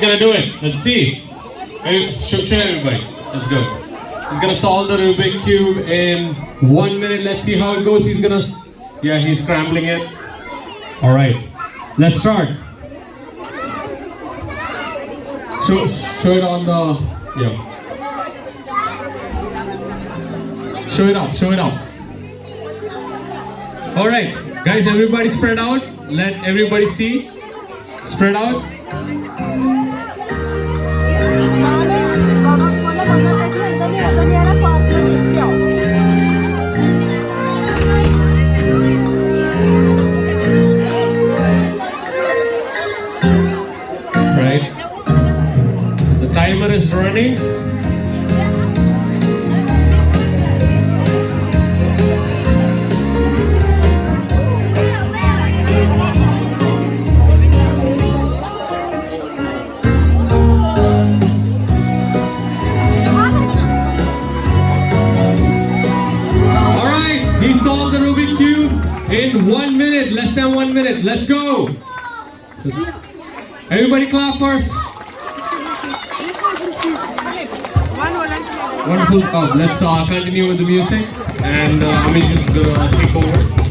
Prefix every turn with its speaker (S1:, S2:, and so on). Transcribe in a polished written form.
S1: gonna do it. Let's see. Hey, show everybody. Let's go. He's gonna solve the Rubik Cube in 1 minute. Let's see how it goes. He's scrambling it. All right, let's start. Show it on the, Show it up. All right, guys, everybody spread out. Let everybody see. Spread out. Right. The timer is running. He solved the Rubik Cube in 1 minute, less than 1 minute. Let's go. Everybody clap first. Wonderful. Let's continue with the music, and Amish is gonna take over.